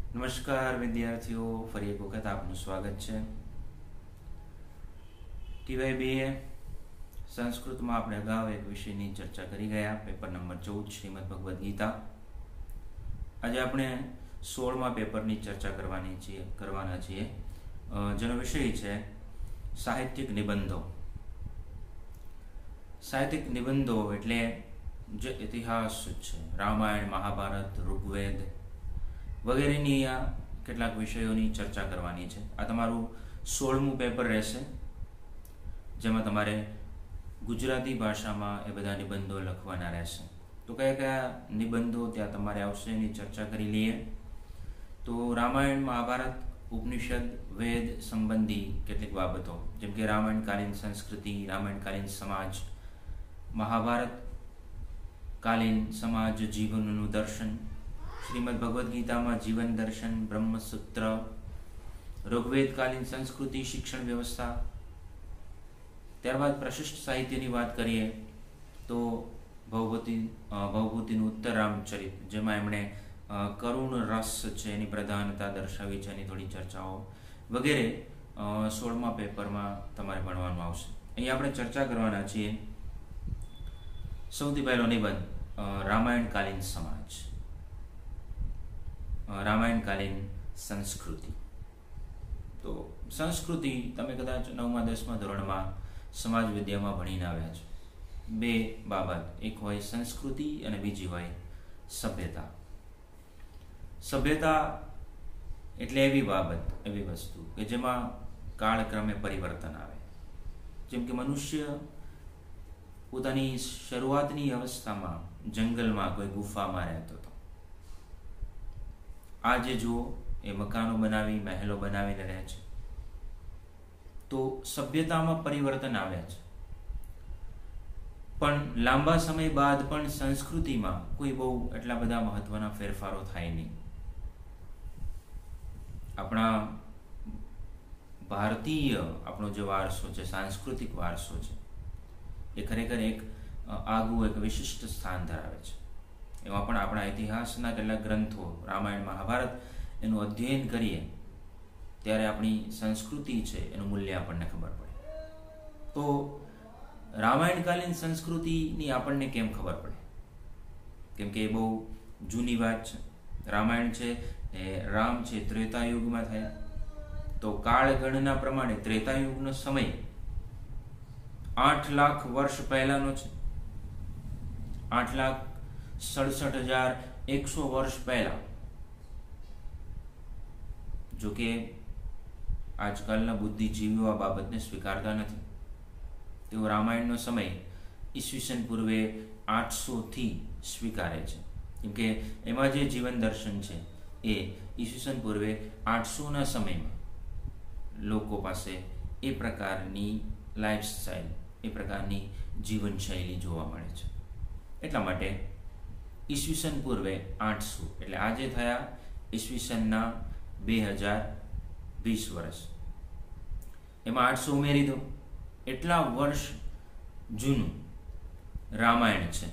નમસ્કાર વિદ્યાર્થીઓ, ફરી એક વખત આપનું સ્વાગત છે. ટીવાય બીએ સંસ્કૃતમાં આપણે અગાઉ એક વિષયની ચર્ચા કરી ગયા, પેપર નંબર 14 શ્રીમદ ભગવદ્ ગીતા. આજે આપણે 16મા પેપરની ચર્ચા કરવાના છીએ, જેનો વિષય છે સાહિત્યિક નિબંધો. સાહિત્યિક નિબંધો એટલે જે ઇતિહાસ છે, રામાયણ, મહાભારત, ઋગ્વેદ વગેરેની આ કેટલાક વિષયોની ચર્ચા કરવાની છે. આ તમારું 16મું પેપર રહેશે, જેમાં તમારે ગુજરાતી ભાષામાં એ બધા નિબંધો લખવાના રહેશે. તો કયા કયા નિબંધો ત્યાં તમારે આવશે એની ચર્ચા કરી લઈએ. તો રામાયણ, મહાભારત, ઉપનિષદ, વેદ સંબંધી કેટલીક બાબતો, જેમ કે રામાયણકાલીન સંસ્કૃતિ, રામાયણકાલીન સમાજ, મહાભારત કાલીન સમાજ જીવનનું દર્શન, શ્રીમદ ભગવદ્ ગીતામાં જીવન દર્શન, બ્રહ્મસૂત્ર, ઋગ્વેદકાલીન સંસ્કૃતિ, શિક્ષણ વ્યવસ્થા. ત્યારબાદ પ્રશિષ્ટ સાહિત્યની વાત કરીએ તો ભવભૂતિનું ઉત્તર રામચરિત, જેમાં એમણે કરુણ રસ છે એની પ્રધાનતા દર્શાવી છે, એની થોડી ચર્ચાઓ વગેરે 16મા પેપરમાં તમારે ભણવાનું આવશે. અહીં આપણે ચર્ચા કરવાના છીએ. સૌથી પહેલો નિબંધ રામાયણકાલીન સમાજ, રામાયણકાલીન સંસ્કૃતિ. તો સંસ્કૃતિ તમે કદાચ 9મા 10મા ધોરણમાં સમાજ વિદ્યામાં ભણીને આવ્યા છો. બે બાબત, એક હોય સંસ્કૃતિ અને બીજી હોય સભ્યતા. સભ્યતા એટલે એવી બાબત, એવી વસ્તુ કે જેમાં કાળક્રમે પરિવર્તન આવે. જેમ કે મનુષ્ય પોતાની શરૂઆતની અવસ્થામાં જંગલમાં કોઈ ગુફામાં રહેતો હતો. આજે જુઓ એ મકાનો બનાવી, મહેલો બનાવીને રહે છે. તો સભ્યતામાં પરિવર્તન આવ્યા છે, પણ લાંબા સમય બાદ પણ સંસ્કૃતિમાં કોઈ બહુ એટલા બધા મહત્વના ફેરફારો થાય નહીં. આપણા ભારતીય આપણો જે વારસો છે, સાંસ્કૃતિક વારસો છે, એ ખરેખર એક આગવું, એક વિશિષ્ટ સ્થાન ધરાવે છે. એમાં પણ આપણા ઇતિહાસના કેટલાક ગ્રંથો, રામાયણ, મહાભારત, એનું અધ્યયન કરીએ ત્યારે આપણી સંસ્કૃતિ છે એનું મૂલ્ય આપણને ખબર પડે. તો રામાયણકાલીન સંસ્કૃતિની આપણને કેમ ખબર પડે? કેમ કે એ બહુ જૂની વાત છે. રામાયણ છે એ રામ છે ત્રેતાયુગમાં થયા. તો કાળગણના પ્રમાણે ત્રેતાયુગનો સમય 8 લાખ વર્ષ પહેલાનો છે. 8,67,100 વર્ષ પહેલા. જો કે આજકાલના બુદ્ધિજીવીઓ આ બાબતને સ્વીકારતા નથી. તેઓ રામાયણનો સમય ઈસવીસન પૂર્વે 800થી સ્વીકારે છે, કેમ કે એમાં જે જીવન દર્શન છે એ ઈસવીસન પૂર્વે 800ના સમયમાં લોકો પાસે એ પ્રકારની લાઈફસ્ટાઈલ, એ પ્રકારની જીવનશૈલી જોવા મળે છે. એટલા માટે ઈસવીસન પૂર્વે 800 એટલે આજે થયા ઈસવીસનના 2020 વર્ષ. એમાં 800 ઉમેરી દો, એટલા વર્ષ જૂનું રામાયણ છે.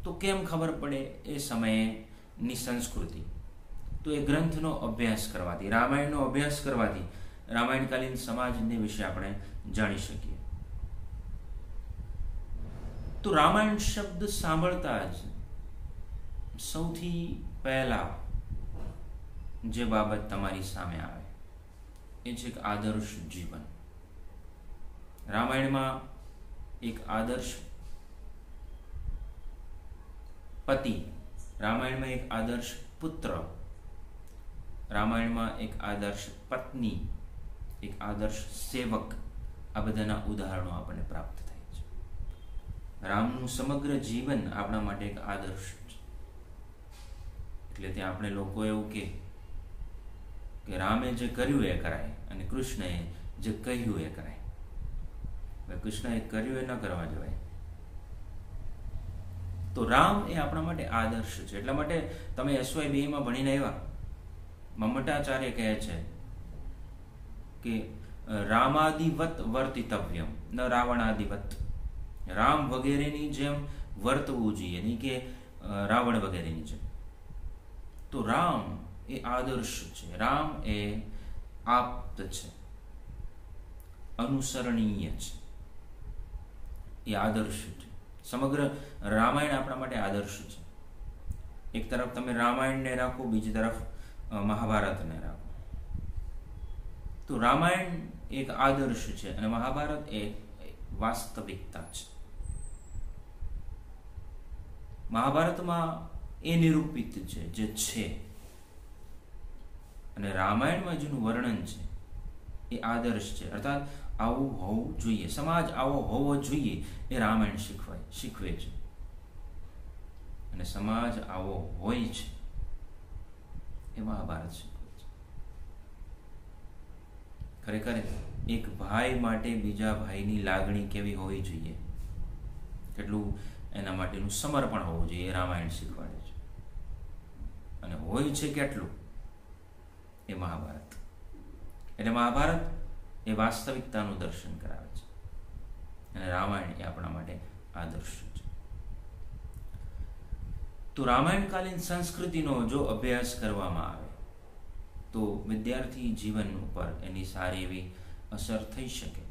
તો કેમ ખબર પડે એ સમયેની સંસ્કૃતિ? તો એ ગ્રંથનો અભ્યાસ કરવાથી, રામાયણનો અભ્યાસ કરવાથી રામાયણકાલીન સમાજને વિશે આપણે જાણી શકીએ. તો રામાયણ શબ્દ સાંભળતા જ સૌથી પહેલા જે બાબત તમારી સામે આવે એ છે એક આદર્શ જીવન. રામાયણમાં એક આદર્શ પતિ, રામાયણમાં એક આદર્શ પુત્ર, રામાયણમાં એક આદર્શ પત્ની, એક આદર્શ સેવક, આ બધાના ઉદાહરણો આપણને પ્રાપ્ત થાય છે. રામનું સમગ્ર જીવન આપણા માટે એક આદર્શ છે. એટલે ત્યાં આપણે લોકો એવું કે રામે જે કર્યું એ કરાય અને કૃષ્ણએ જે કહ્યું એ કરાય. કૃષ્ણએ કર્યું એ ન કરવા જવાય. તો રામ એ આપણા માટે આદર્શ છે. એટલા માટે તમે SY BA માં ભણીને આવ્યા, મમ્મટાચાર્ય કહે છે કે રામાદિવત વર્તિતવ્યમ ન રાવણાદિવત. રામ વગેરેની જેમ વર્તવું જોઈએ, નહીં કે રાવણ વગેરેની જેમ. તો રામ એ આદર્શ છે, રામ એ આપ્ત છે, અનુસરણીય છે, એ આદર્શ છે. સમગ્ર રામાયણ આપણા માટે આદર્શ છે. એક તરફ તમે રામાયણને રાખો, બીજી તરફ મહાભારતને રાખો, તો રામાયણ એક આદર્શ છે અને મહાભારત એ વાસ્તવિકતા છે. મહાભારતમાં એ નિરૂપિત છે જે છે, અને રામાયણમાં જેનું વર્ણન છે એ આદર્શ છે. અર્થાત આવું હોવું જોઈએ, સમાજ આવો હોવો જોઈએ, એ રામાયણ શીખવે છે. અને સમાજ આવો હોય છે એ મહાભારત શીખવે છે. ખરેખર એક ભાઈ માટે બીજા ભાઈની લાગણી કેવી હોવી જોઈએ, કેટલું એના માટેનું સમર્પણ હોવું જોઈએ, એ રામાયણ શીખવાડે છે. અને હોય છે કેટલું, એ મહાભારત. એટલે મહાભારત એ વાસ્તવિકતાનું દર્શન કરાવે છે અને રામાયણ એ આપણા માટે આદર્શ છે. તો રામાયણકાલીન સંસ્કૃતિનો જો અભ્યાસ કરવામાં આવે તો વિદ્યાર્થી જીવન ઉપર એની સારી એવી અસર થઈ શકે.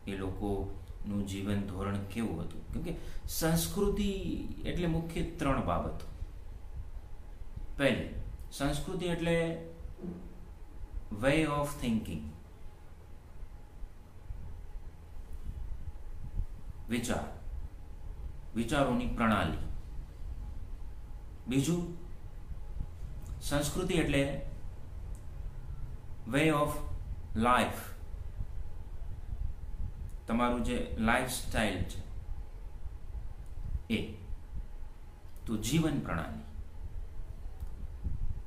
એ લોકોનું જીવન ધોરણ કેવું હતું, કેમકે સંસ્કૃતિ એટલે મુખ્ય 3 બાબતો. પહેલી, સંસ્કૃતિ એટલે વે ઓફ થિંકિંગ, વિચારોની પ્રણાલી. બીજું, સંસ્કૃતિ એટલે વે ઓફ લાઈફ, તમારું જે લાઈફ સ્ટાઇલ છે એ, તો જીવન પ્રણાલી.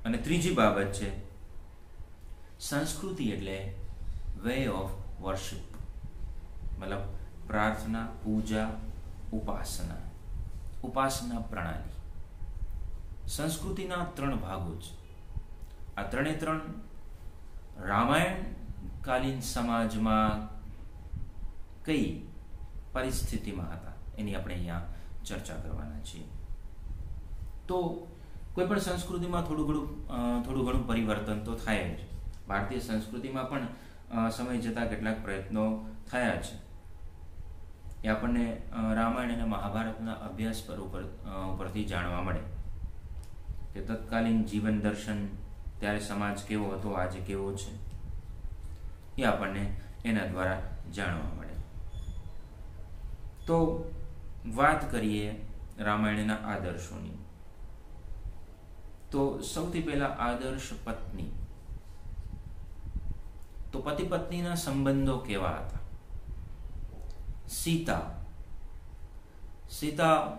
અને ત્રીજી બાબત છે સંસ્કૃતિ એટલે વે ઓફ વર્શિપ, મતલબ પ્રાર્થના, પૂજા, ઉપાસના પ્રણાલી. સંસ્કૃતિના 3 ભાગો છે. આ 3 રામાયણકાલીન સમાજમાં કઈ પરિસ્થિતિમાં હતા એની આપણે અહીંયા ચર્ચા કરવાના છીએ. તો કોઈ પણ સંસ્કૃતિમાં થોડું ઘણું પરિવર્તન તો થાય જ. ભારતીય સંસ્કૃતિમાં પણ સમય જતાં કેટલાક પ્રયત્નો થયા છે. એ આપણને રામાયણ અને મહાભારતના અભ્યાસ ઉપરથી જાણવા મળે કે તત્કાલીન જીવન દર્શન, ત્યારે સમાજ કેવો હતો, આજે કેવો છે, એ આપણને એના દ્વારા જાણવા મળે. તો વાત કરીએ રામાયણના આદર્શોની. તો સૌથી પહેલા આદર્શ પત્ની. તો પતિ પત્નીના સંબંધો કેવા હતા? સીતા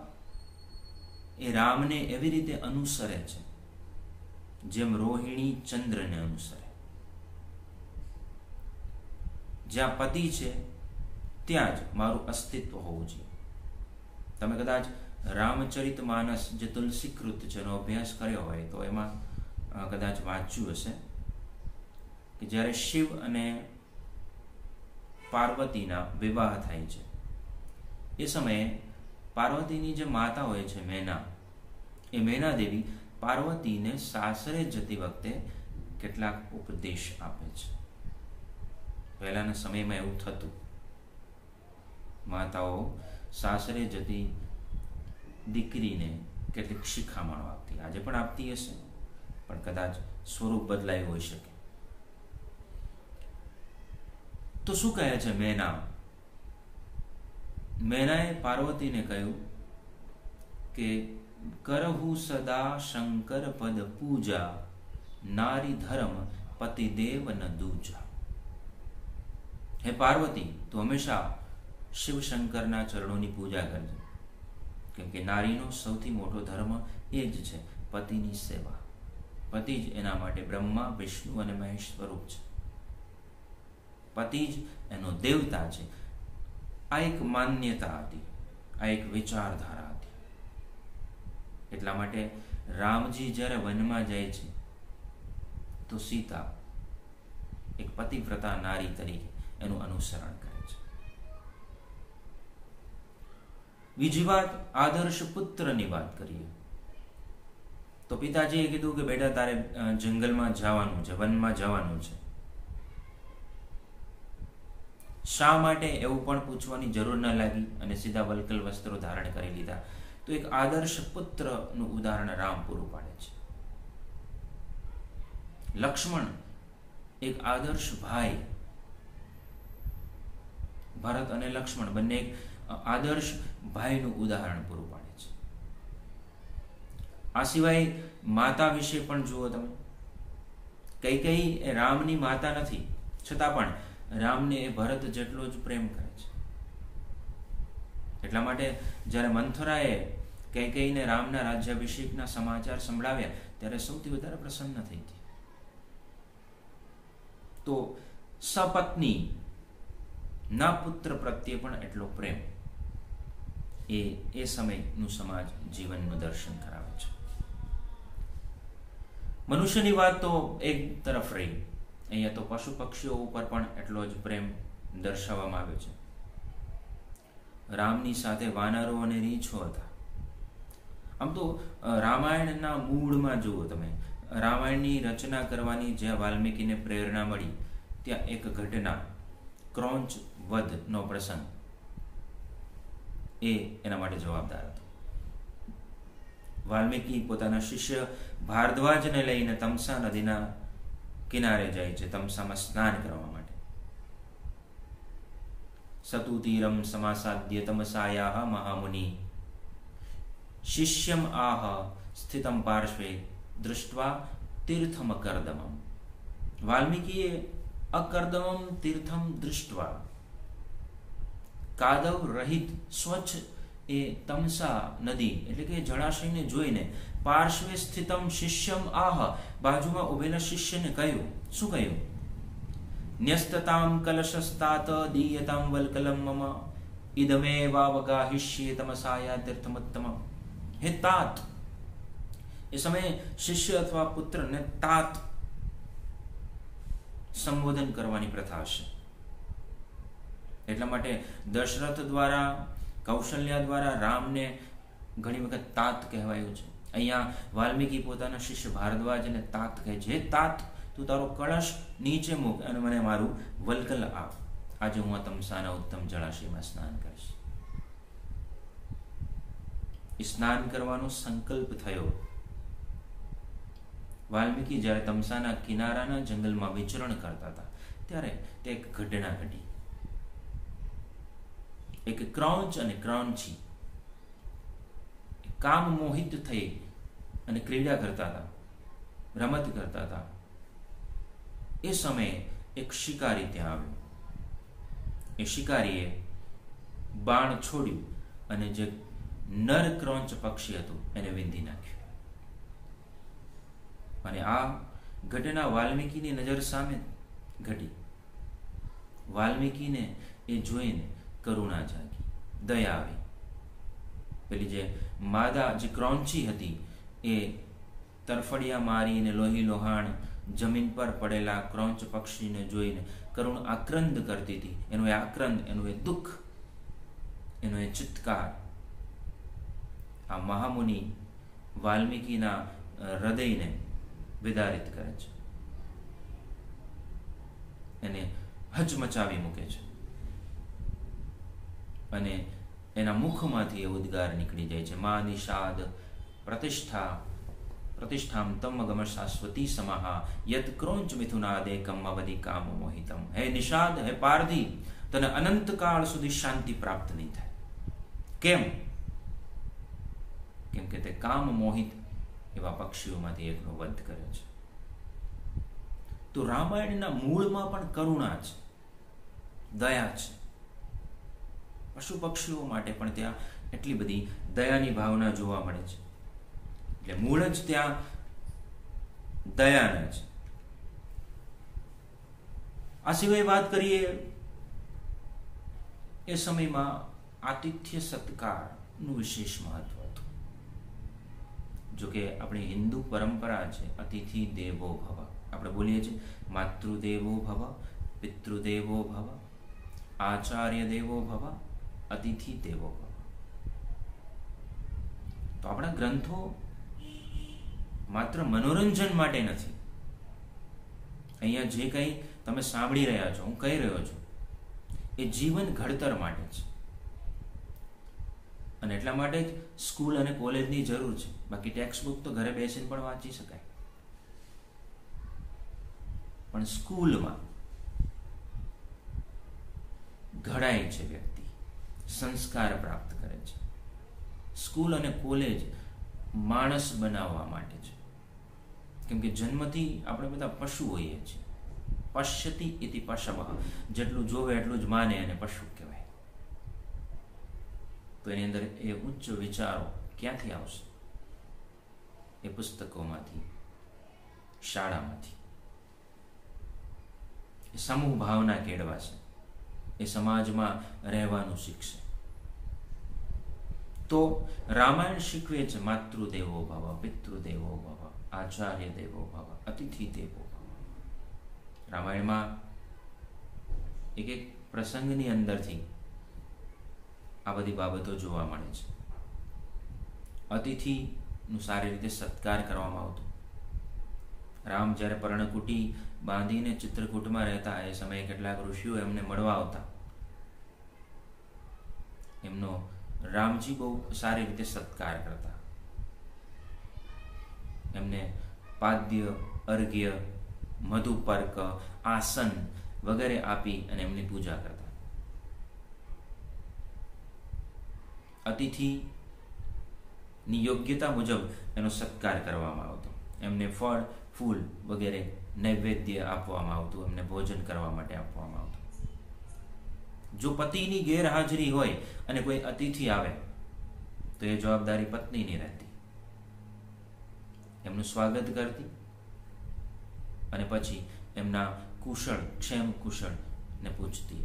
એ રામને એવી રીતે અનુસરે છે જેમ રોહિણી ચંદ્રને અનુસરે. જ્યાં પતિ છે ત્યાં જ મારું અસ્તિત્વ હોવું જોઈએ. તમે કદાચ રામચરિતમાનસ જે તુલસીકૃત છે એનો અભ્યાસ કર્યો હોય તો એમાં કદાચ વાંચ્યું હશે કે જ્યારે શિવ અને પાર્વતીના વિવાહ થાય છે એ સમયે પાર્વતીની જે માતા હોય છે મેના, એ મેના દેવી પાર્વતીને સાસરે જતી વખતે કેટલાક ઉપદેશ આપે છે. પહેલાના સમયમાં એવું થતું, માતાઓ સાસરે જતી દીકરીને કેટલીક શિખામણો આપતી. આજે પણ આપતી હશે, પણ કદાચ સ્વરૂપ બદલાયું હોઈ શકે. તો શું કહે છે મેનાએ પાર્વતીને કહ્યું કે કરહુ સદા શંકર પદ પૂજા, નારી ધર્મ પતિદેવ ન દૂજા. હે પાર્વતી, તું હંમેશા શિવ શંકરના ચરણોની પૂજા કરજે, કેમ કે નારીનો સૌથી મોટો ધર્મ એ જ છે પતિની સેવા. પતિ જ એના માટે બ્રહ્મા, વિષ્ણુ અને મહેશ સ્વરૂપ છે. પતિ જ એનો દેવતા છે. આ એક માન્યતા હતી, આ એક વિચારધારા હતી. એટલા માટે રામજી જ્યારે વનમાં જાય છે તો સીતા એક પતિવ્રતા નારી તરીકે એનું અનુસરણ કરે છે. બીજી વાત, આદર્શ પુત્રની વાત કરીએ તો પિતાજીએ કીધું કે બેટા તારે જંગલમાં જવાનું છે, વનમાં જવાનું છે. શા માટે એવું પણ પૂછવાની જરૂર ન લાગી અને સીધા વલ્કલ વસ્ત્રો ધારણ કરી લીધા. તો એક આદર્શ પુત્રનું ઉદાહરણ રામ પૂરું પાડે છે. લક્ષ્મણ એક આદર્શ ભાઈ, ભરત અને લક્ષ્મણ બંને એક આદર્શ ભાઈનું ઉદાહરણ પૂરું પાડે છે. આ સિવાય માતા વિશે પણ જુઓ તમે. કૈકેયી એ રામની માતા નથી, છતાં પણ રામને એ ભરત જેટલો જ પ્રેમ કરે છે. એટલા માટે જ્યારે મંથરાએ કૈકેયીને રામના રાજ્યાભિષેકના સમાચાર સંભળાવ્યા ત્યારે સૌથી વધારે પ્રસન્ન થઈ હતી. તો સપત્ની ના પુત્ર પ્રત્યે પણ એટલો પ્રેમ એ સમયનું સમાજ જીવનનું દર્શન કરાવે છે. મનુષ્યની વાત તો એક તરફ રહી, અહીંયા તો પશુ પક્ષીઓ ઉપર પણ એટલો જ પ્રેમ દર્શાવવામાં આવ્યો છે. રામની સાથે વાનરો અને રીંછો હતા. આમ તો રામાયણના મૂળમાં જુઓ તમે, રામાયણની રચના કરવાની જ્યાં વાલ્મીકીને પ્રેરણા મળી ત્યાં એક ઘટના, ક્રોંચ વધનો પ્રસંગ એના માટે જવાબદાર હતો. વાલ્મીકી પોતાના શિષ્ય ભારદ્વાજને લઈને તમસા નદીના કિનારે જાય છે, તમસામાં સ્નાન કરવા માટે. સતુ તીરમ સમાસાદ્ય તમસાયાહ મહામુનિ શિષ્યમ આહ સ્થિતમ પાર્શ્વે દૃષ્ટ્વા તીર્થમ અકર્દમમ. વાલ્મીકીએ અકર્દમમ તીર્થમ દૃષ્ટ્વા, કાદવ રહિત સ્વચ્છ એ તમસા નદી એટલે કે જળાશયને જોઈને પાર્શ્વે સ્થિતમ શિષ્યમ આહ, બાજુમાં ઉભેલા શિષ્યને કહ્યું. શું કહ્યું? ન્યસ્તતામ કલશસ્તાત દીયતામ વલ્કલમ મમ ઇદમેવાવગાહિષ્યે તમસાયા તીર્થમત્તમ. હે તાત, એ સમયે શિષ્ય અથવા પુત્રને તાત સંબોધન કરવાની પ્રથા હશે. એટલા માટે દશરથ દ્વારા, કૌશલ્યા દ્વારા રામને ઘણી વખત તાત કહેવાયું છે. અહીંયા વાલ્મીકી પોતાના શિષ્ય ભારદ્વાજને તાત કહે છે. તાત, તું તારો કળશ નીચે મૂક અને મને મારું વલ્કલ આપ. આજે હું આ તમસાના ઉત્તમ જળાશયમાં સ્નાન કરીશ. સ્નાન કરવાનો સંકલ્પ થયો. વાલ્મીકી જ્યારે તમસાના કિનારાના જંગલમાં વિચરણ કરતા હતા ત્યારે તે એક ઘટના ઘટી. એક ક્રોંચ અને ક્રોંચી કામ મોહિત થઈ અને ક્રીડા કરતા હતા, રમત કરતા હતા. એ સમયે એક શિકારી ત્યાં આવ્યો. એ શિકારીએ બાણ છોડ્યું અને જે નર ક્રોંચ પક્ષી હતું એને વીંધી નાખ્યું. અને આ ઘટના વાલ્મીકીની નજર સામે ઘટી. વાલ્મીકીને એ જોઈને કરુણા જાગી, દયા આવી. પેલી જે માદા જે ક્રોંચી હતી એ તરફડિયા મારીને લોહી લોહાણ જમીન પર પડેલા ક્રોંચ પક્ષીને જોઈને કરુણ આક્રંદ કરતી હતી. એનું એ આક્રંદ, એનું એ દુઃખ, એનો એ ચિત્કાર આ મહામુનિ વાલ્મીકીના હૃદયને વિદારિત કરે છે, એને હચમચાવી મૂકે છે. અને એના મુખમાંથી એ ઉદ્ગાર નીકળી જાય છે, મા નિષાદ પ્રતિષ્ઠામ તમ ગમ શાશ્વતી સમાહા યત ક્રોંચ મિથુનાદેકમ અવધિ કામ મોહિતમ. હે નિષાદ, હે પારધી, તને અનંતકાળ સુધી શાંતિ પ્રાપ્ત નહીં થાય. કેમ? કેમ કે તે કામ મોહિત એવા પક્ષીઓમાંથી એકનો વધ કર્યો છે. તો રામાયણના મૂળમાં પણ કરુણા છે, દયા છે. પશુ પક્ષીઓ માટે પણ ત્યાં એટલી બધી દયાની ભાવના જોવા મળે છે. એટલે મૂળ જ ત્યાં દયાના છે. આ સિવાય વાત કરીએ, એ સમયમાં આતિથ્ય સત્કારનું વિશેષ મહત્વ હતું. જોકે આપણી હિન્દુ પરંપરા છે અતિથિ દેવો ભવ. આપણે બોલીએ છીએ માતૃદેવો ભવ, પિતૃદેવો ભવ, આચાર્ય દેવો ભવ, અતિથિ દેવો ભવ. તો આપણા ગ્રંથો માત્ર મનોરંજન માટે નથી. અહીંયા જે કંઈ તમે સાંભળી રહ્યા છો, હું કહી રહ્યો છું, એ જીવન ઘડતર માટે છે. અને એટલા માટે જ સ્કૂલ અને કોલેજની જરૂર છે. બાકી ટેક્સ્ટ બુક તો ઘરે બેસીને પણ વાંચી શકાય, પણ સ્કૂલમાં ઘડાય છે વ્યક્તિ, સંસ્કાર પ્રાપ્ત કરે છે. સ્કૂલ અને કોલેજ માણસ બનાવવા માટે છે. કેમ કે જન્મથી આપણે બધા પશુ હોઈએ છીએ. પશ્યતિ ઇતિ પશવ, જેટલું જોવે એટલું જ માને અને પશુ કહેવાય. તો એની અંદર એ ઉચ્ચ વિચારો ક્યાંથી આવશે? એ પુસ્તકોમાંથી, શાળામાંથી. એ સમૂહ ભાવના કેળવાશે, એ સમાજમાં રહેવાનું શીખશે. તો રામાયણ શીખવે છે માતૃદેવો ભવ, પિતૃદેવો ભવ, આચાર્ય દેવો ભવ, અતિથિ દેવો ભવ. રામાયણમાં એક એક પ્રસંગની અંદરથી આ બધી બાબતો જોવા મળે છે. અતિથિનું સારી રીતે સત્કાર કરવામાં આવતો. રામ જ્યારે પર્ણકુટી બાંધીને ચિત્રકૂટમાં રહેતા, એ સમયે કેટલાક ઋષિઓ એમને મળવા આવતા. એમનો રામજી બહુ સારી રીતે સત્કાર કરતા. એમને પાદ્ય, અર્ઘ્ય, મધુપર્ક, આસન વગેરે આપી અને એમની પૂજા કરતા. અતિથિની યોગ્યતા મુજબ એનો સત્કાર કરવામાં આવતો. એમને ફળ, ફૂલ વગેરે નૈવેદ્ય આપવામાં આવતું, એમને ભોજન કરવા માટે આપવામાં આવતું. જો પતિની ગેરહાજરી હોય અને કોઈ અતિથિ આવે તો એ જવાબદારી પત્નીની રહેતી. એમનું સ્વાગત કરતી અને પછી એમના કુશળ, ક્ષેમ કુશળ ને પૂછતી.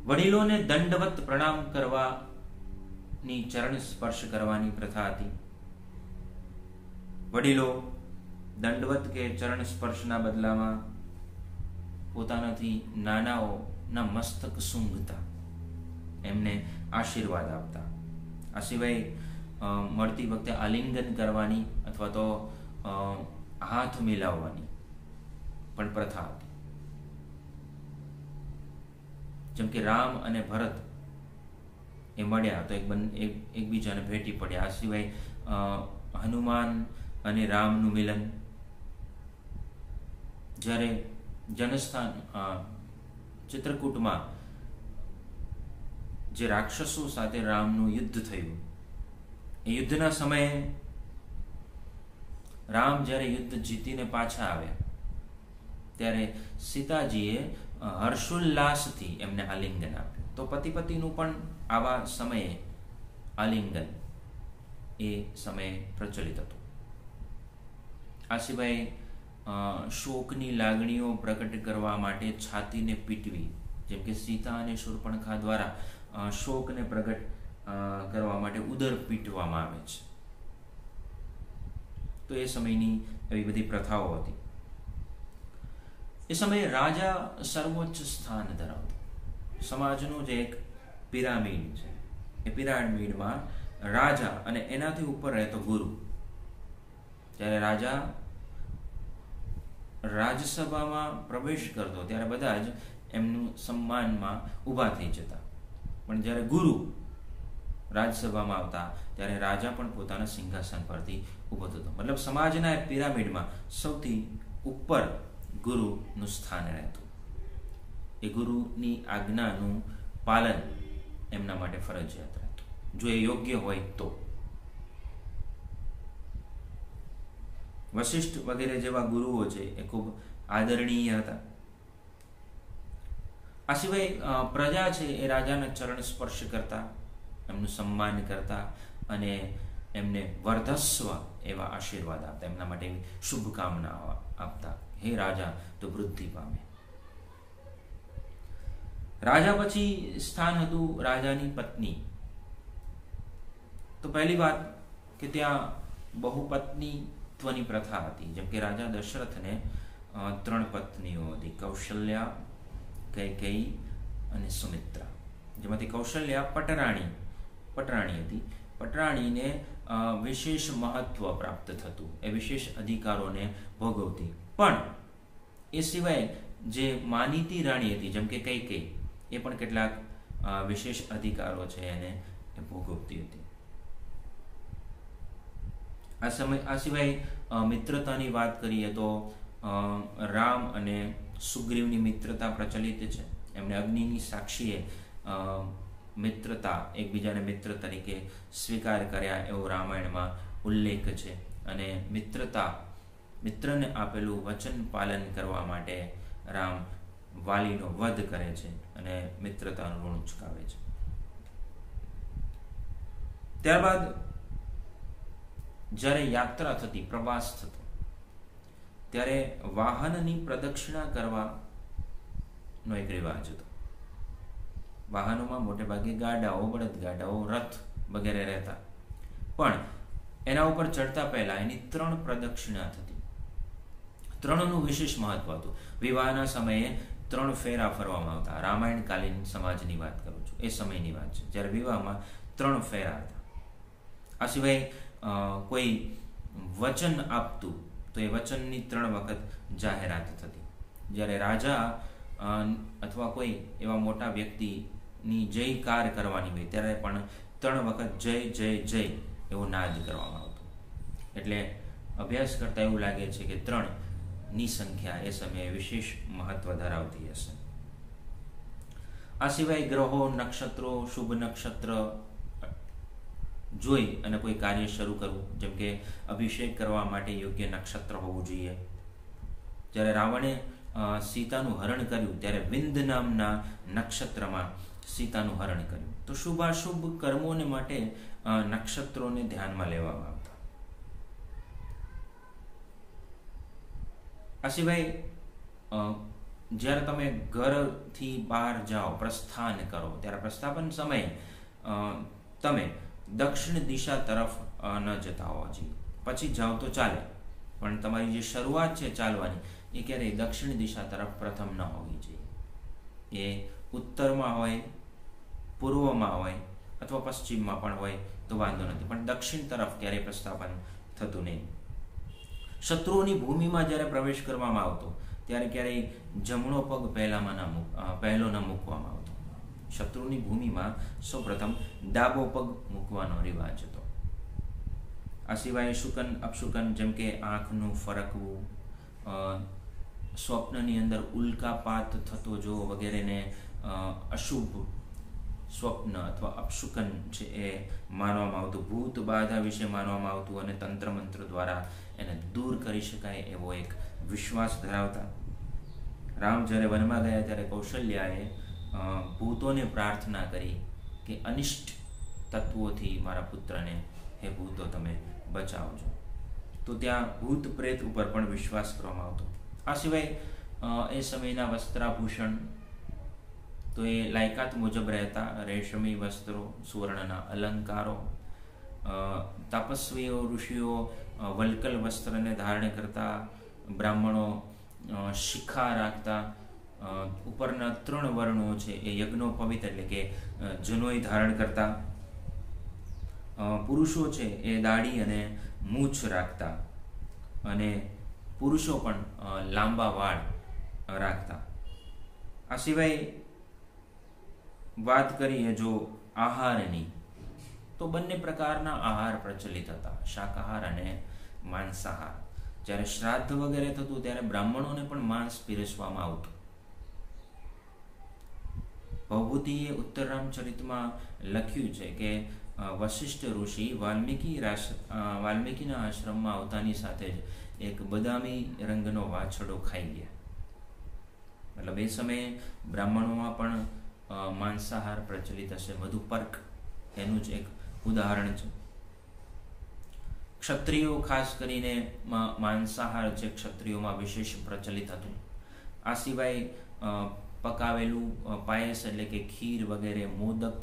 વડીલોને દંડવત પ્રણામ કરવાની, ચરણ સ્પર્શ કરવાની પ્રથા હતી. વડીલો દંડવત કે ચરણ સ્પર્શના બદલામાં પોતાનાથી નાનાઓના મસ્તક સૂંઘતા, એમને આશીર્વાદ આપતા. આ સિવાય મળતી વખતે આલિંગન કરવાની અથવા તો હાથ મિલાવવાની પણ પ્રથા હતી. જેમ કે રામ અને ભરત એ મળ્યા તો એકબીજાને ભેટી પડ્યા. આ સિવાય હનુમાન અને રામનું મિલન, જ્યારે જનસ્થાન ચિત્રકૂટમાં જે રાક્ષસો સાથે રામનું યુદ્ધ થયું, એ યુદ્ધના સમયે રામ જ્યારે યુદ્ધ જીતીને પાછા આવ્યા ત્યારે સીતાજીએ હર્ષોલ્લાસથી એમને આલિંગન આપ્યું. તો પતિ પતિનું પણ આવા સમયે આલિંગન એ સમયે પ્રચલિત હતું. આ સિવાય શોકની લાગણીઓ પ્રકટ કરવા માટે છાતીને પીટવી, જેમ કે સીતા અને શૂર્પણખા દ્વારા શોકને પ્રગટ કરવા માટે ઉદર પીટવામાં આવે છે. તો એ સમયની એવી બધી પ્રથાઓ હતી. એ સમયે રાજા સર્વોચ્ચ સ્થાન ધરાવતો. સમાજનું જે એક પિરામિડ છે, એ પિરામિડમાં રાજા અને એનાથી ઉપર રહેતો ગુરુ. જ્યારે રાજા રાજસભામાં પ્રવેશ કરતો ત્યારે બધા જ એમનું સન્માનમાં ઊભા થઈ જતા. પણ જ્યારે ગુરુ રાજસભામાં આવતા ત્યારે રાજા પણ પોતાના સિંહાસન પરથી ઊભો થતો. મતલબ સમાજના પિરામિડમાં સૌથી ઉપર ગુરુનું સ્થાન રહેતું. એ ગુરુની આજ્ઞાનું પાલન એમના માટે ફરજિયાત રહેતું, જો એ યોગ્ય હોય તો. વશિષ્ઠ વગેરે જેવા ગુરુઓ છે એ ખૂબ આદરણીય હતા. આ સિવાય પ્રજા છે એ રાજાના ચરણ સ્પર્શ કરતા, એમનું સન્માન કરતા અને એમને વર્ધસ્વ એવા આશીર્વાદ આપતા, એમના માટે શુભકામનાઓ આપતા. હે રાજા, તો વૃદ્ધિ પામે. રાજા પછી સ્થાન હતું રાજાની પત્ની. તો પહેલી વાત કે ત્યાં બહુપત્નીત્વની પ્રથા હતી. જેમ કે રાજા દશરથને 3 પત્નીઓ હતી, કૌશલ્યા, કૈકેયી અને સુમિત્રા. જેમાંથી કૌશલ્યા પટરાણી હતી, પટરાણીને વિશેષ મહત્વ પ્રાપ્ત થતું, એ વિશેષ અધિકારોને ભોગવતી. પણ એ સિવાય જે માનીતી રાણી હતી જેમ કે કૈકેયી, એ પણ કેટલાક વિશેષ અધિકારો છે એને એ ભોગવતી હતી. આ સિવાય મિત્રતાની વાત કરીએ તો રામ અને સુગ્રીવની મિત્રતા પ્રચલિત છે. એમણે અગ્નિની સાક્ષીએ મિત્રતા, એકબીજાને મિત્ર તરીકે સ્વીકાર કર્યા એવો રામાયણમાં ઉલ્લેખ છે. અને મિત્રને આપેલું વચન પાલન કરવા માટે રામ વાલીનો વધ કરે છે અને મિત્રતાનું ઋણ ચૂકવે છે. ત્યારબાદ જ્યારે યાત્રા થતી, પ્રવાસ થતો, ત્યારે વાહનની પ્રદક્ષિણા કરવાનો એક રિવાજ હતો. વાહનોમાં મોટે ભાગે ગાડાઓ, બળદગાડાઓ, રથ વગેરે રહેતા, પણ એના ઉપર ચડતા પહેલા એની 3 પ્રદક્ષિણા થતી. 3નું વિશેષ મહત્વ હતું. વિવાહના સમયે 3 ફેરા ફરવામાં આવતા. રામાયણકાલીન સમાજની વાત કરું છું, એ સમયની વાત છે જ્યારે વિવાહમાં 3 ફેરા હતા. આ સિવાય કોઈ વચન આપતું તો એ વચનની 3 વખત જાહેરાત થતી. જ્યારે રાજા અથવા કોઈ એવા મોટા વ્યક્તિની જયકાર કરવાની હોય ત્યારે પણ 3 વખત જય જય જય એવો નાદ કરવામાં આવતો. એટલે અભ્યાસ કરતા એવું લાગે છે કે 3ની સંખ્યા એ સમયે વિશેષ મહત્વ ધરાવતી હશે. આ સિવાય ગ્રહો, નક્ષત્રો, શુભ નક્ષત્ર જોઈ અને કોઈ કાર્ય શરૂ કરવું, જેમ કે અભિષેક કરવા માટે યોગ્ય નક્ષત્ર હોવું જોઈએ. જ્યારે રાવણે સીતાનું હરણ કર્યું ત્યારે વિંધ નામના નક્ષત્રમાં સીતાનું હરણ કર્યું. તો શુભાશુભ કર્મોને માટે નક્ષત્રોને ધ્યાનમાં લેવામાં આવતા. આ સિવાય જ્યારે તમે ઘરથી બહાર જાઓ, પ્રસ્થાન કરો, ત્યારે પ્રસ્થાપન સમયે તમે દક્ષિણ દિશા તરફ ન જતા હોવા જોઈએ. પછી જાઓ તો ચાલે, પણ તમારી જે શરૂઆત છે ચાલવાની એ ક્યારેય દક્ષિણ દિશા તરફ પ્રથમ ન હોવી જોઈએ. એ ઉત્તરમાં હોય, પૂર્વમાં હોય અથવા પશ્ચિમમાં પણ હોય તો વાંધો નથી, પણ દક્ષિણ તરફ ક્યારેય પ્રસ્થાપન થતું નહીં. શત્રુઓની ભૂમિમાં જ્યારે પ્રવેશ કરવામાં આવતો ત્યારે ક્યારેય જમણો પગ પહેલો ન મૂકવામાં આવતો. શત્રુની ભૂમિમાં સૌપ્રથમ ડાબો પગ મૂકવાનો રિવાજ હતો. આ સિવાય શુકન અપશુકન, જેમ કે આંખનું ફરકવું, સ્વપ્નની અંદર ઉલ્કાપાત થતો જો વગેરેને અશુભ સ્વપ્ન અથવા અપશુકન છે એ માનવામાં આવતું. ભૂત બાધા વિશે માનવામાં આવતું અને તંત્ર મંત્ર દ્વારા એને દૂર કરી શકાય એવો એક વિશ્વાસ ધરાવતા. રામ જ્યારે વનમાં ગયા ત્યારે કૌશલ્યાએ ભૂતોને પ્રાર્થના કરી કે અનિષ્ટ તત્વોથી મારા પુત્રને હે ભૂતો તમે બચાવજો. તો ત્યાં ભૂત પ્રેત ઉપર પણ વિશ્વાસ કરવામાં આવતો. આ સિવાય એ સમયના વસ્ત્રાભૂષણ તો એ લાયકાત મુજબ રહેતા. રેશમી વસ્ત્રો, સુવર્ણના અલંકારો, તપસ્વીઓ, ઋષિઓ વલ્કલ વસ્ત્રને ધારણ કરતા, બ્રાહ્મણો શિખા રાખતા, ઉપરના 3 વર્ણો છે એ યજ્ઞોપવિત એટલે કે જનોઈ ધારણ કરતા, પુરુષો છે એ દાઢી અને મૂછ રાખતા અને પુરુષો પણ લાંબા વાળ રાખતા. આ સિવાય વાત કરીએ જો આહારની, તો બંને પ્રકારના આહાર પ્રચલિત હતા, શાકાહાર અને માંસાહાર. જ્યારે શ્રાદ્ધ વગેરે થતું ત્યારે બ્રાહ્મણોને પણ માંસ પીરસવામાં આવતું. ભવભૂતિએ ઉત્તર રામચરિતમાં લખ્યું છે કે વશિષ્ઠ ઋષિ વાલ્મીકીના આશ્રમમાં આવતાની સાથે જ એક બદામી રંગનો વાછડો ખાઈ ગયા. મતલબ એ સમયે બ્રાહ્મણોમાં પણ માંસાહાર પ્રચલિત હશે. મધુપર્ક એનું જ એક ઉદાહરણ છે. ક્ષત્રિયો ખાસ કરીને માંસાહાર છે ક્ષત્રિયોમાં વિશેષ પ્રચલિત હતું. આ સિવાય પકાવેલું પાયસ એટલે કે ખીર વગેરે, મોદક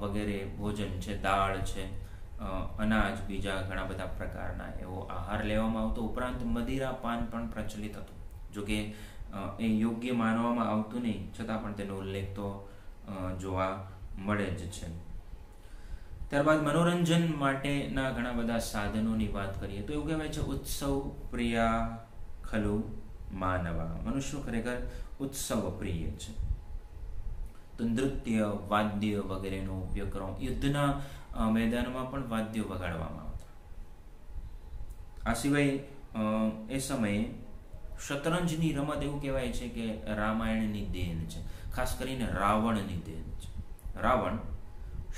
વગેરે ભોજન છે, દાળ છે, અનાજ, બીજા ઘણા બધા પ્રકારના એવો આહાર લેવામાં આવતો. ઉપરાંત મદિરા પાન પણ પ્રચલિત હતું. જોકે એ યોગ્ય માનવામાં આવતું નહીં, છતાં પણ તેનો ઉલ્લેખ તો જોવા મળે જ છે. ત્યારબાદ મનોરંજન માટેના ઘણા બધા સાધનોની વાત કરીએ તો એવું કહેવાય છે ઉત્સવ પ્રિયા ખલુ માનવા. મનુષ્યો ખરેખર ઉત્સવ પ્રિય છે. તો નૃત્ય, વાદ્ય વગેરેનો ઉપયોગ કરવો. યુદ્ધના મેદાનમાં પણ વાદ્યો વગાડવામાં આવતા. આ સિવાય એ સમયે શતરંજની રમત એવું કહેવાય છે કે રામાયણની દેન છે, ખાસ કરીને રાવણની દેન છે. રાવણ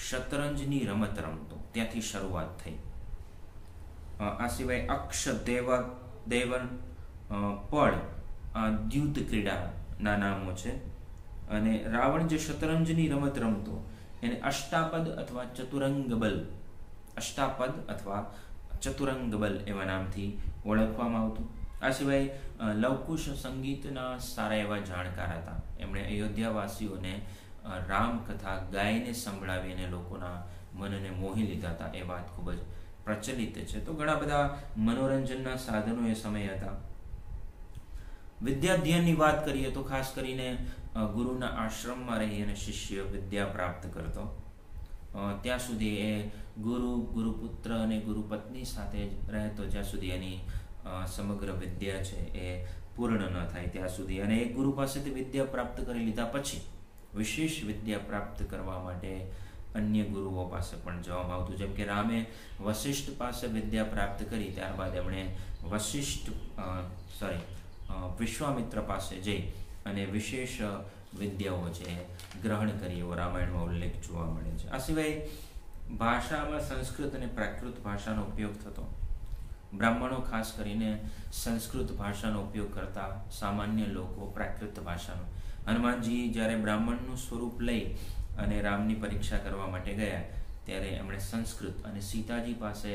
શતરંજની રમત રમતો, ત્યાંથી શરૂઆત થઈ. આ સિવાય અક્ષ દેવન પળ દ્યુત ક્રીડાના નામો છે. અને રાવણ જે શતરંજની રમત રમતો એને અષ્ટાપદ અથવા ચતુરંગ બલ એવા નામથી ઓળખવામાં આવતું. આ સિવાય લવકુશ સંગીતના સારા એવા જાણકાર હતા. એમણે અયોધ્યાવાસીઓને રામકથા ગાઈને સંભળાવીને લોકોના મનને મોહી લીધા હતા. એ વાત ખૂબ જ પ્રચલિત છે. તો ઘણા બધા મનોરંજનના સાધનો એ સમયે હતા. વિદ્યાધ્યયનની વાત કરીએ તો ખાસ કરીને ગુરુના આશ્રમમાં રહી અને શિષ્ય વિદ્યા પ્રાપ્ત કરતો. ત્યાં સુધી એ ગુરુપુત્ર અને ગુરુપત્ની સાથે જ રહેતો, જ્યાં સુધી એની સમગ્ર વિદ્યા છે એ પૂર્ણ ન થાય ત્યાં સુધી. અને એક ગુરુ પાસેથી વિદ્યા પ્રાપ્ત કરી લીધા પછી વિશેષ વિદ્યા પ્રાપ્ત કરવા માટે અન્ય ગુરુઓ પાસે પણ જવામાં આવતું. જેમ કે રામે વશિષ્ઠ પાસે વિદ્યા પ્રાપ્ત કરી, ત્યારબાદ એમણે વિશ્વામિત્ર પાસે જઈ અને વિશેષ વિદ્યાઓ છે ગ્રહણ કરી એવો રામાયણમાં ઉલ્લેખ જોવા મળે છે. આ સિવાય ભાષામાં સંસ્કૃત અને પ્રાકૃત ભાષાનો ઉપયોગ થતો. બ્રાહ્મણો ખાસ કરીને સંસ્કૃત ભાષાનો ઉપયોગ કરતા, સામાન્ય લોકો પ્રાકૃત ભાષાનો. હનુમાનજી જ્યારે બ્રાહ્મણનું સ્વરૂપ લઈ અને રામની પરીક્ષા કરવા માટે ગયા ત્યારે એમણે સંસ્કૃત, અને સીતાજી પાસે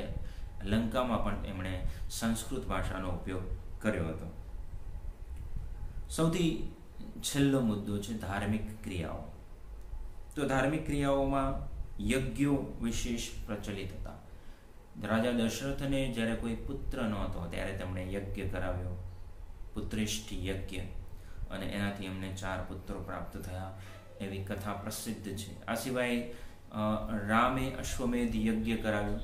લંકામાં પણ એમણે સંસ્કૃત ભાષાનો ઉપયોગ કર્યો હતો. સૌથી છેલ્લો મુદ્દો છે ધાર્મિક ક્રિયાઓ. તો ધાર્મિક ક્રિયાઓમાં યજ્ઞો વિશેષ પ્રચલિત હતા. રાજા દશરથને જ્યારે કોઈ પુત્ર નહોતો ત્યારે તેમણે યજ્ઞ કરાવ્યો, પુત્રેષ્ઠ યજ્ઞ, અને એનાથી એમને 4 પુત્રો પ્રાપ્ત થયા એવી કથા પ્રસિદ્ધ છે. આ સિવાય રામે અશ્વમેધ યજ્ઞ કરાવ્યો.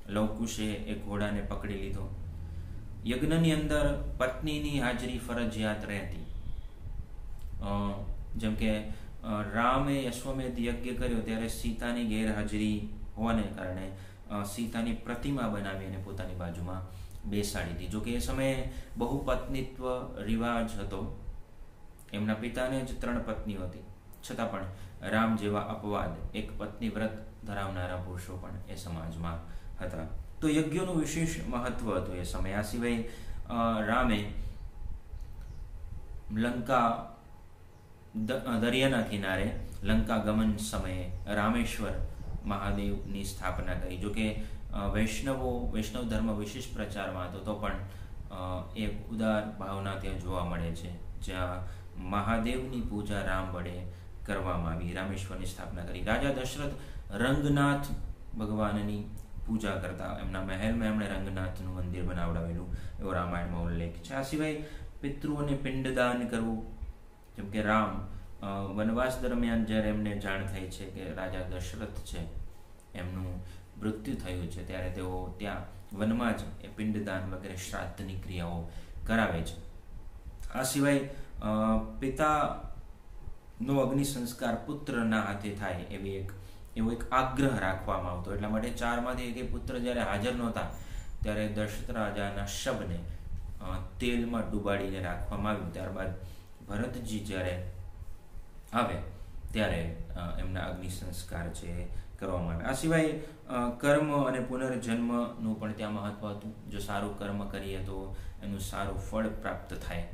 લવકુશે એ ઘોડાને પકડી લીધો. યજ્ઞની અંદર પત્નીની હાજરી ફરજિયાત રહેતી. જેમ કે રામે અશ્વમેધ યજ્ઞ કર્યો ત્યારે સીતાની ગેરહાજરી હોવાને કારણે સીતાની પ્રતિમા બનાવી અને પોતાની બાજુમાં બેસાડી હતી. જોકે એ સમયે બહુપત્નીત્વ રિવાજ હતો. એમના પિતાને જ 3 પત્નીઓ હતી, છતાં પણ રામ જેવા અપવાદ, એક પત્ની વ્રત ધરાવનારા પુરુષો પણ એ સમાજમાં હતા. તો યજ્ઞોનું વિશેષ મહત્વ હતું એ સમયે. આ સિવાય રામે લંકા દરિયાના કિનારે લંકા ગમન સમયે રામેશ્વર મહાદેવની સ્થાપના કરી. જોકે વૈષ્ણવ ધર્મ વિશેષ પ્રચારમાં હતો, તો પણ એક ઉદાર ભાવના ત્યાં જોવા મળે છે, જ્યાં મહાદેવની પૂજા રામ વડે કરવામાં આવી. રામેશ્વરની સ્થાપના કરી. રાજા દશરથ રંગનાથ ભગવાનની પૂજા કરતા. એમના મહેલમાં એમણે રંગનાથનું મંદિર બનાવડાવેલું એવો રામાયણમાં ઉલ્લેખ છે. આ સિવાય પિતૃઓને પિંડદાન કરવું. જેમ કે રામ વનવાસ દરમિયાન જ્યારે એમને જાણ થઈ છે કે રાજા દશરથ છે એમનું મૃત્યુ થયું છે, ત્યારે તેઓ ત્યાં વનમાં જ એ પિંડદાન વગેરે શ્રાદ્ધની ક્રિયાઓ કરાવે છે. આ સિવાય પિતાનો અગ્નિ સંસ્કાર પુત્રના હાથે થાય એવો એક આગ્રહ રાખવામાં આવતો. એટલા માટે 4 માંથી એક પુત્ર જ્યારે હાજર નહોતા ત્યારે દશરથ રાજાના શબને તેલમાં ડુબાડીને રાખવામાં આવ્યું. ત્યારબાદ ભરતજી જ્યારે આવે ત્યારે એમના અગ્નિ સંસ્કાર છે કરવામાં આવે. આ સિવાય કર્મ અને પુનર્જન્મનું પણ ત્યાં મહત્વ હતું. જો સારું કર્મ કરીએ તો એનું સારું ફળ પ્રાપ્ત થાય.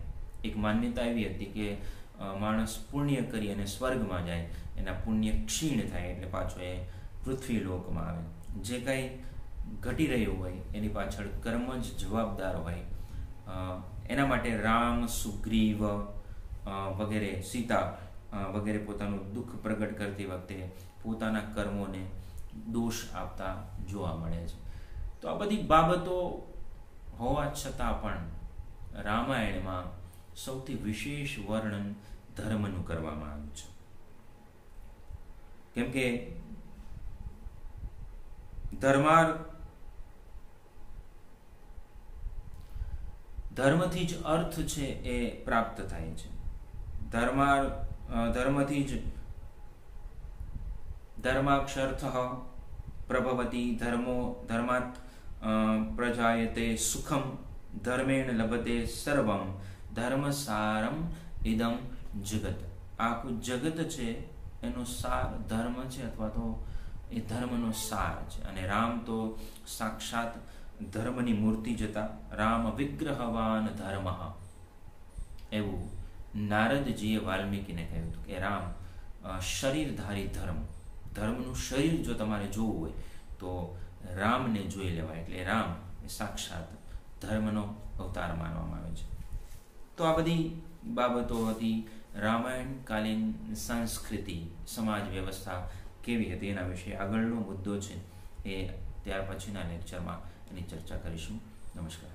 એક માન્યતા એવી હતી કે માણસ પુણ્ય કરી અને સ્વર્ગમાં જાય, એના પુણ્ય ક્ષીણ થાય એટલે પાછો એ પૃથ્વી લોકમાં આવે. જે કંઈ ઘટી રહ્યું હોય એની પાછળ કર્મ જ જવાબદાર હોય. એના માટે રામ, સુગ્રીવ વગેરે, સીતા વગેરે પોતાનું દુઃખ પ્રગટ કરતી વખતે પોતાના કર્મોને દોષ આપતા જોવા મળે છે. તો આ બધી બાબતો હોવા છતાં પણ રામાયણમાં સૌથી વિશેષ વર્ણન ધર્મનું કરવામાં આવ્યું છે. કેમ કે ધર્મથી જ અર્થ છે એ પ્રાપ્ત થાય છે. ધર્મથી જ ધર્માક્ષરથ પ્રભવતી. ધર્માત પ્રજાયતે સુખમ. ધર્મેણ લભતે સર્વમ. ધર્મસારમ ઇદમ જગત. આખું જગત છે એનો સાર ધર્મ છે, અથવા તો એ ધર્મનો સાર છે. અને રામ તો સાક્ષાત ધર્મની મૂર્તિ જતા. રામ વિગ્રહવાન ધર્મ, એવું નારદજીએ વાલ્મીકીને કહ્યું હતું કે રામ શરીરધારી ધર્મનું શરીર જો તમારે જોવું હોય તો રામને જોઈ લેવાય. એટલે રામ એ સાક્ષાત ધર્મનો અવતાર માનવામાં આવે છે. તો આ બધી બાબતો હતી. રામાયણકાલીન સંસ્કૃતિ, સમાજ વ્યવસ્થા કેવી હતી એના વિશે આગળનો મુદ્દો છે એ ત્યાર પછીના લેક્ચરમાં એની ચર્ચા કરીશું. નમસ્કાર.